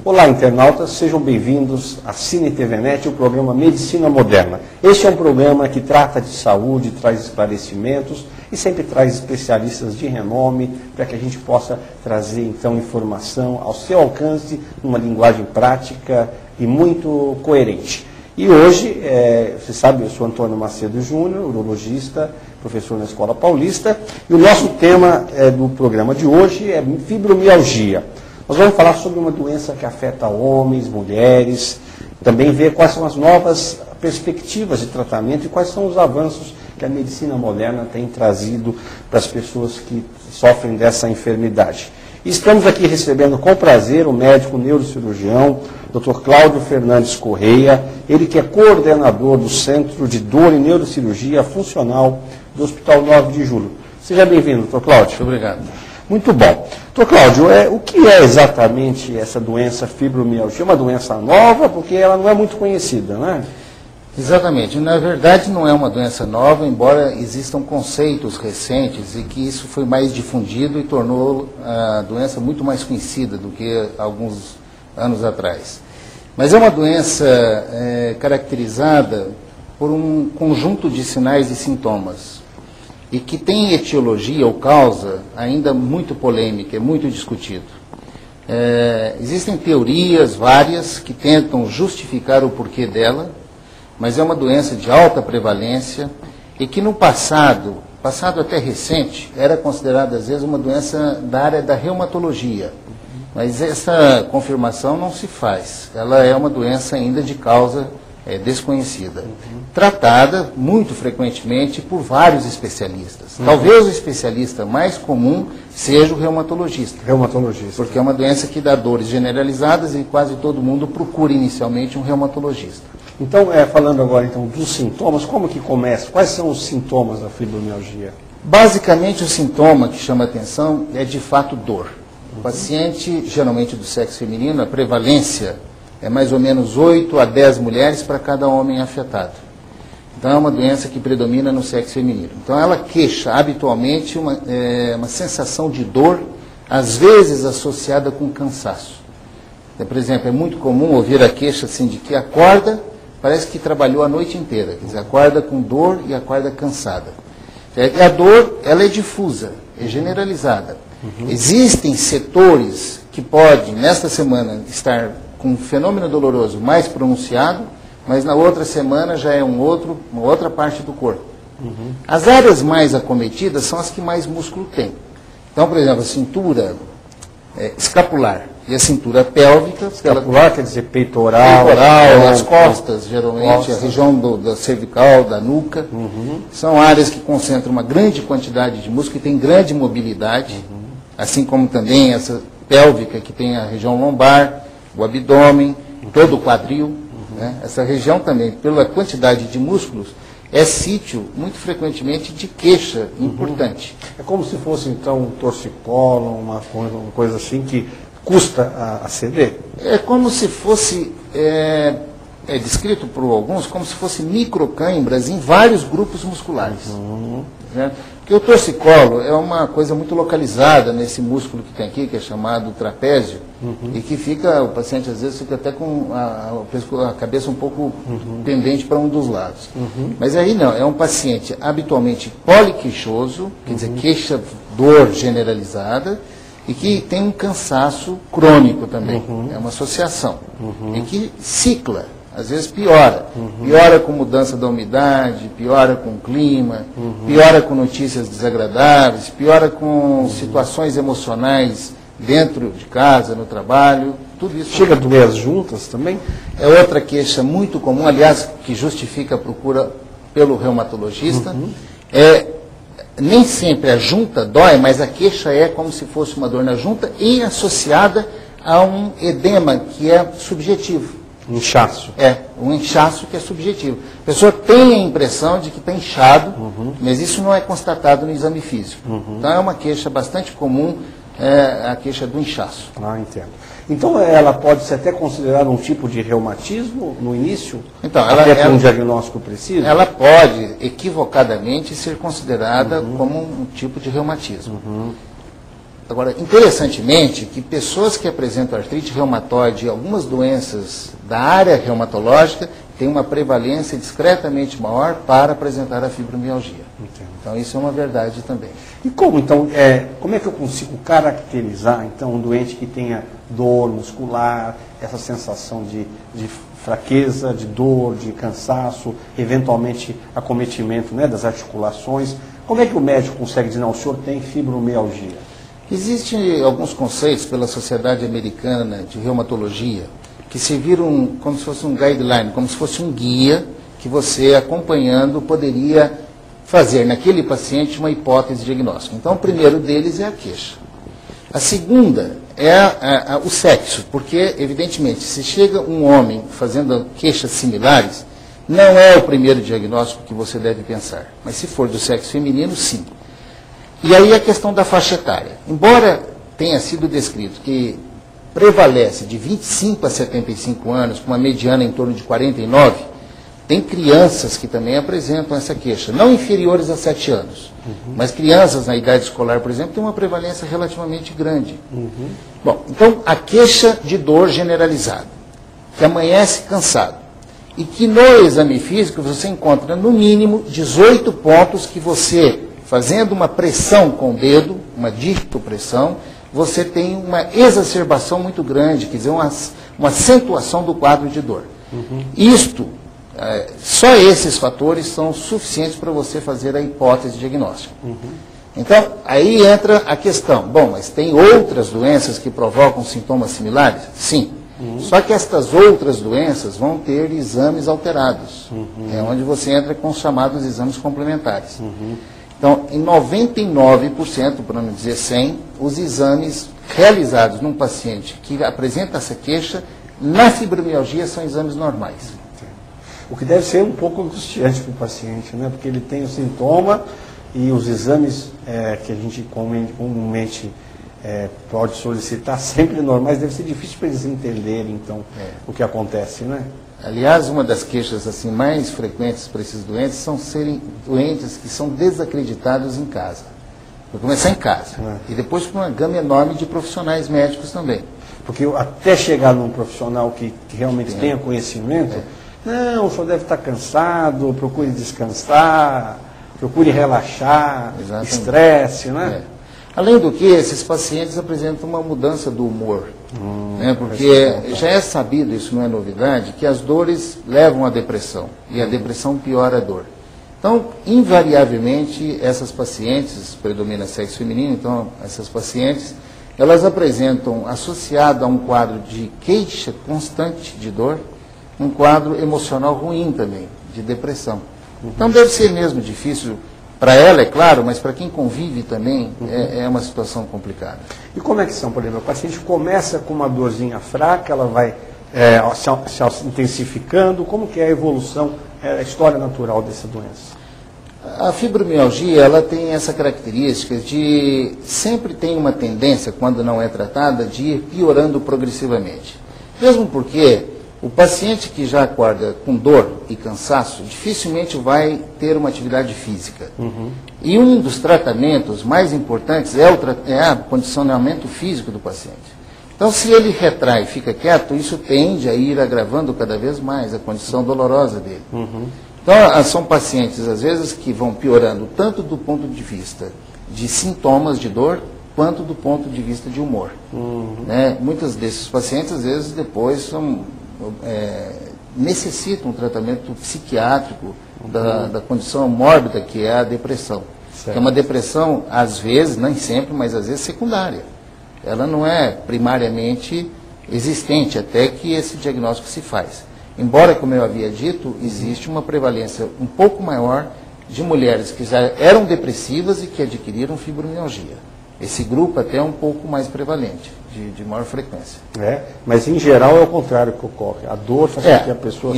Olá, internautas, sejam bem-vindos à Cine TVNet, o programa Medicina Moderna. Este é um programa que trata de saúde, traz esclarecimentos e sempre traz especialistas de renome para que a gente possa trazer, então, informação ao seu alcance, numa linguagem prática e muito coerente. E hoje, você sabe, eu sou Antônio Macedo Júnior, urologista, professor na Escola Paulista, e o nosso tema do programa de hoje é fibromialgia. Nós vamos falar sobre uma doença que afeta homens, mulheres, também ver quais são as novas perspectivas de tratamento e quais são os avanços que a medicina moderna tem trazido para as pessoas que sofrem dessa enfermidade. E estamos aqui recebendo com prazer o médico neurocirurgião, Dr. Cláudio Fernandes Correia, ele que é coordenador do Centro de Dor e Neurocirurgia Funcional do Hospital 9 de Julho. Seja bem-vindo, Dr. Cláudio. Muito obrigado. Muito bom. Dr. Cláudio, o que é exatamente essa doença fibromialgia? É uma doença nova, porque ela não é muito conhecida, não é? Exatamente. Na verdade, não é uma doença nova, embora existam conceitos recentes e que isso foi mais difundido e tornou a doença muito mais conhecida do que alguns anos atrás. Mas é uma doença caracterizada por um conjunto de sinais e sintomas e que tem etiologia ou causa ainda muito polêmica, é muito discutido. Existem teorias várias que tentam justificar o porquê dela, mas é uma doença de alta prevalência e que no passado até recente, era considerada às vezes uma doença da área da reumatologia. Mas essa confirmação não se faz. Ela é uma doença ainda de causa desconhecida. Tratada muito frequentemente por vários especialistas. Talvez o especialista mais comum seja o reumatologista. Porque é uma doença que dá dores generalizadas e quase todo mundo procura inicialmente um reumatologista. Então, falando agora então dos sintomas, como que começa? Quais são os sintomas da fibromialgia? Basicamente, o sintoma que chama a atenção é de fato dor. O paciente, geralmente do sexo feminino, a prevalência é mais ou menos 8 a 10 mulheres para cada homem afetado. Então é uma doença que predomina no sexo feminino. Então ela queixa habitualmente uma sensação de dor, às vezes associada com cansaço. Então, por exemplo, é muito comum ouvir a queixa assim de que acorda, parece que trabalhou a noite inteira. Quer dizer, acorda com dor e acorda cansada. E a dor, ela é difusa, é generalizada. Existem setores que podem, nesta semana, estar com um fenômeno doloroso mais pronunciado, mas na outra semana já é uma outra parte do corpo. As áreas mais acometidas são as que mais músculo tem. Então, por exemplo, a cintura escapular e a cintura pélvica. Escapular quer dizer peitoral, as costas, geralmente, a região da cervical, da nuca. São áreas que concentram uma grande quantidade de músculo e tem grande mobilidade, assim como também essa pélvica que tem a região lombar, o abdômen, todo o quadril. Essa região também, pela quantidade de músculos, é sítio, muito frequentemente, de queixa importante. É como se fosse, então, um torcicolo, uma coisa assim que custa a ceder? É como se fosse, é descrito por alguns, como se fosse microcãibras em vários grupos musculares. Porque o torcicolo é uma coisa muito localizada nesse músculo que tem aqui, que é chamado trapézio, e que o paciente às vezes fica até com a cabeça um pouco pendente para um dos lados. Mas aí não, é um paciente habitualmente poliqueixoso, quer dizer, queixa, dor generalizada, e que tem um cansaço crônico também, é uma associação, e que cicla. Às vezes piora. Piora com mudança da umidade, piora com o clima, piora com notícias desagradáveis, piora com situações emocionais dentro de casa, no trabalho, tudo isso. Chega a doer as juntas também? É outra queixa muito comum, aliás, que justifica a procura pelo reumatologista. Nem sempre a junta dói, mas a queixa é como se fosse uma dor na junta e associada a um edema que é subjetivo. Inchaço. Um inchaço que é subjetivo. A pessoa tem a impressão de que está inchado, mas isso não é constatado no exame físico. Então é uma queixa bastante comum, a queixa do inchaço. Entendo. Então ela pode ser até considerada um tipo de reumatismo no início? Então, até com um diagnóstico preciso? Ela pode, equivocadamente, ser considerada como um tipo de reumatismo. Agora, interessantemente, que pessoas que apresentam artrite reumatoide e algumas doenças da área reumatológica têm uma prevalência discretamente maior para apresentar a fibromialgia. Entendo. Então, isso é uma verdade também. E como, então, como é que eu consigo caracterizar, então, um doente que tenha dor muscular, essa sensação de fraqueza, de dor, de cansaço, eventualmente acometimento, né, das articulações? Como é que o médico consegue dizer, não, o senhor tem fibromialgia? Existem alguns conceitos pela Sociedade Americana de Reumatologia que serviram como se fosse um guideline, como se fosse um guia que você, acompanhando, poderia fazer naquele paciente uma hipótese diagnóstica. Então, o primeiro deles é a queixa. A segunda é o sexo, porque, evidentemente, se chega um homem fazendo queixas similares, não é o primeiro diagnóstico que você deve pensar, mas se for do sexo feminino, sim. E aí a questão da faixa etária. Embora tenha sido descrito que prevalece de 25 a 75 anos, com uma mediana em torno de 49, tem crianças que também apresentam essa queixa, não inferiores a 7 anos, mas crianças na idade escolar, por exemplo, têm uma prevalência relativamente grande. Bom, então a queixa de dor generalizada, que amanhece cansado, e que no exame físico você encontra no mínimo 18 pontos que você, fazendo uma pressão com o dedo, uma dictopressão, você tem uma exacerbação muito grande, quer dizer, uma acentuação do quadro de dor. Isto, só esses fatores são suficientes para você fazer a hipótese diagnóstica. Então, aí entra a questão, bom, mas tem outras doenças que provocam sintomas similares? Sim. Só que estas outras doenças vão ter exames alterados. É onde você entra com os chamados exames complementares. Então, em 99%, para não dizer 100%, os exames realizados num paciente que apresenta essa queixa, na fibromialgia, são exames normais. O que deve ser um pouco angustiante para o paciente, né? Porque ele tem o sintoma e os exames que a gente comumente pode solicitar sempre normais, deve ser difícil para eles entenderem, então, o que acontece, né? Aliás, uma das queixas assim, mais frequentes para esses doentes são serem doentes que são desacreditados em casa. Vou começar em casa. E depois com uma gama enorme de profissionais médicos também. Porque até chegar num profissional que realmente tenha conhecimento, não, o senhor deve estar cansado, procure descansar, procure relaxar, estresse, né? Além do que, esses pacientes apresentam uma mudança do humor. Porque já é sabido, isso não é novidade, que as dores levam à depressão. E a depressão piora a dor. Então, invariavelmente, essas pacientes, predomina sexo feminino, então essas pacientes, elas apresentam, associado a um quadro de queixa constante de dor, um quadro emocional ruim também, de depressão. Então deve ser mesmo difícil, para ela, é claro, mas para quem convive também, é uma situação complicada. E como é que são, por exemplo, o paciente começa com uma dorzinha fraca, ela vai se intensificando, como que é a evolução, a história natural dessa doença? A fibromialgia, ela tem essa característica de, sempre tem uma tendência, quando não é tratada, de ir piorando progressivamente. Mesmo porque o paciente que já acorda com dor e cansaço, dificilmente vai ter uma atividade física. E um dos tratamentos mais importantes é o condicionamento físico do paciente. Então, se ele retrai e fica quieto, isso tende a ir agravando cada vez mais a condição dolorosa dele. Então, são pacientes, às vezes, que vão piorando tanto do ponto de vista de sintomas de dor, quanto do ponto de vista de humor. Muitos desses pacientes, às vezes, depois necessitam um tratamento psiquiátrico da condição mórbida que é a depressão. Que é uma depressão, às vezes, nem sempre, mas às vezes secundária. Ela não é primariamente existente, até que esse diagnóstico se faz. Embora, como eu havia dito, existe uma prevalência um pouco maior de mulheres que já eram depressivas e que adquiriram fibromialgia. Esse grupo até é um pouco mais prevalente, de maior frequência. Mas em geral é o contrário que ocorre. A dor faz com que a pessoa